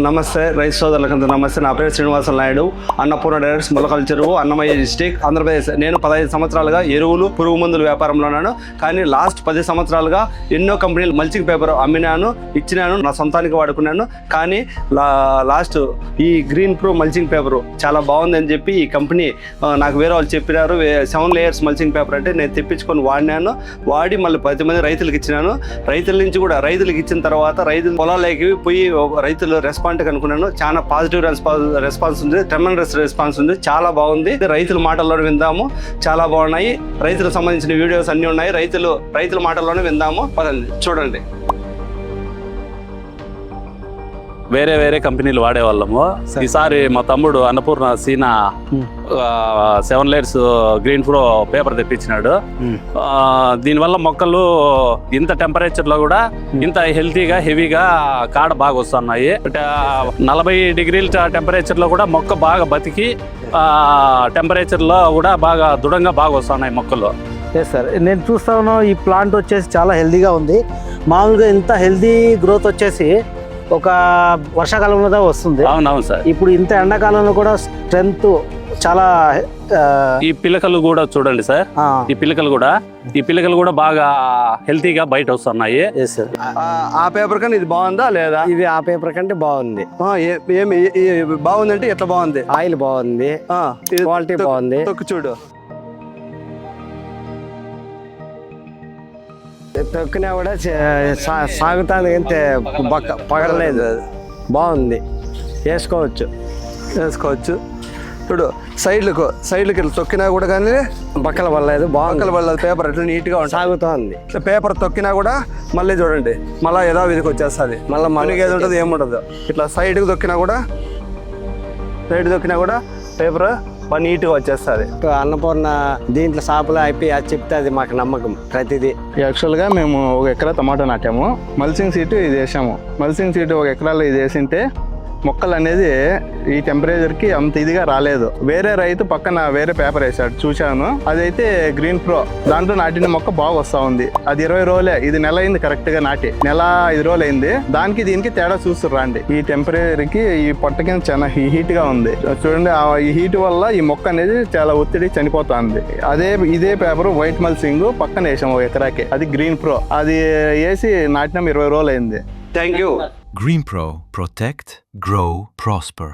నమస్తే రైతు సోదరులకంతా నమస్తే. నా పేరు శ్రీనివాస నాయుడు, అన్నపూర్ణ డైరెక్ట్స్, మొలకల చెరువు, అన్నమయ్య డిస్టిక్, ఆంధ్రప్రదేశ్. నేను 15 సంవత్సరాలుగా ఎరువులు, పురుగు మందుల వ్యాపారంలో ఉన్నాను. కానీ లాస్ట్ 10 సంవత్సరాలుగా ఎన్నో కంపెనీలు మల్చింగ్ పేపర్ అమ్మినాను, ఇచ్చినాను, నా సొంతానికి వాడుకున్నాను. కానీ లాస్ట్ ఈ గ్రీన్ ప్రో మల్చింగ్ పేపర్ చాలా బాగుంది అని చెప్పి ఈ కంపెనీ నాకు వేరే వాళ్ళు చెప్పినారు. 7 లేయర్స్ మల్చింగ్ పేపర్ అంటే నేను తెప్పించుకొని వాడి మళ్ళీ 10 మంది రైతులకు ఇచ్చినాను. రైతుల నుంచి కూడా రైతులకు ఇచ్చిన తర్వాత రైతులు పొలాలకి పోయి రైతులు రెస్పాండ్ అనుకున్నాను. చాలా పాజిటివ్ రెస్పాన్స్ ఉంది, ట్రెమెండస్ రెస్పాన్స్ ఉంది, చాలా బాగుంది. రైతుల మాటల్లోనే విందాము, చాలా బాగున్నాయి. రైతులకు సంబంధించిన వీడియోస్ అన్ని ఉన్నాయి. రైతుల మాటల్లోనే విందాము, పదండి చూడండి. వేరే కంపెనీలు వాడేవాళ్ళము. ఈసారి మా తమ్ముడు అన్నపూర్ణ సీనా 7 లేయర్స్ గ్రీన్ ప్రో పేపర్ తెప్పించినాడు. దీనివల్ల మొక్కలు ఇంత టెంపరేచర్ లో కూడా ఇంత హెల్తీగా హెవీగా కాడ బాగా వస్తున్నాయి. 40 డిగ్రీల టెంపరేచర్ లో కూడా మొక్క బాగా బతికి టెంపరేచర్ లో కూడా బాగా దృఢంగా బాగా వస్తున్నాయి మొక్కలు. ఎస్ సార్, నేను చూస్తాను ఈ ప్లాంట్ వచ్చేసి చాలా హెల్దీగా ఉంది. మామూలుగా ఇంత హెల్దీ గ్రోత్ వచ్చేసి ఒక వర్షాకాలంలో వస్తుంది. అవునవును సార్. ఇప్పుడు ఇంత ఎండాకాలంలో కూడా స్ట్రెంత్ చాలా. ఈ పిలకలు కూడా చూడండి సార్, ఈ పిలకలు కూడా బాగా హెల్తీగా బయట వస్తున్నాయి. ఆ పేపర్ కానీ ఇది బాగుందా లేదా? ఇది ఆ పేపర్ కంటే బాగుంది. ఏమి బాగుందంటే ఎట్లా బాగుంది? ఆయిల్ బాగుంది, క్వాలిటీ బాగుంది. చూడు, తొక్కినా కూడా సాగుతాను, ఎంత పగలలేదు. బాగుంది, వేసుకోవచ్చు. చూడు సైడ్లకి తొక్కినా కూడా కానీ బక్కల పడలేదు, బాగుంది. పేపర్ అట్లా నీట్గా సాగుతోంది. పేపర్ తొక్కినా కూడా మళ్ళీ చూడండి, మళ్ళీ ఏదో విధికి వచ్చేస్తుంది. మళ్ళీ మనకి ఏది ఉంటుంది ఏముండదు. ఇట్లా సైడ్కి తొక్కినా కూడా పేపర్ నీట్గా వచ్చేస్తుంది. అన్నపూర్ణ దీంట్లో షాపులో అయిపోయి అది చెప్తే అది మాకు నమ్మకం ప్రతిదీ. యాక్చువల్గా మేము 1 ఎకరా టమాటో నాటాము. మల్చింగ్ సీటు ఇది వేసాము. మల్చింగ్ సీటు 1 ఎకరాలో ఇది వేసింటే మొక్కలు అనేది ఈ టెంపరేచర్కి అంత ఇదిగా రాలేదు. వేరే రైతు పక్కన వేరే పేపర్ వేసాడు, చూశాను. అదైతే గ్రీన్ ప్రో, దాంట్లో నాటిన మొక్క బాగా వస్తూ ఉంది. అది 20 రోజులే, ఇది నెల అయింది కరెక్ట్గా నాటి, నెల 5 రోజులు అయింది. దానికి దీనికి తేడా చూస్తారు రండి. ఈ టెంపరేచర్కి ఈ పొట్ట కింద చాలా హీట్గా ఉంది చూడండి. ఈ హీట్ వల్ల ఈ మొక్క అనేది చాలా ఒత్తిడి చనిపోతుంది. ఇదే పేపర్ వైట్ మల్చింగ్ పక్కన వేసాము 1 ఎకరాకి, అది గ్రీన్ ప్రో. అది వేసి నాటినాం 20 రోజులు అయింది. Thank you. Green Pro. Protect, grow, prosper.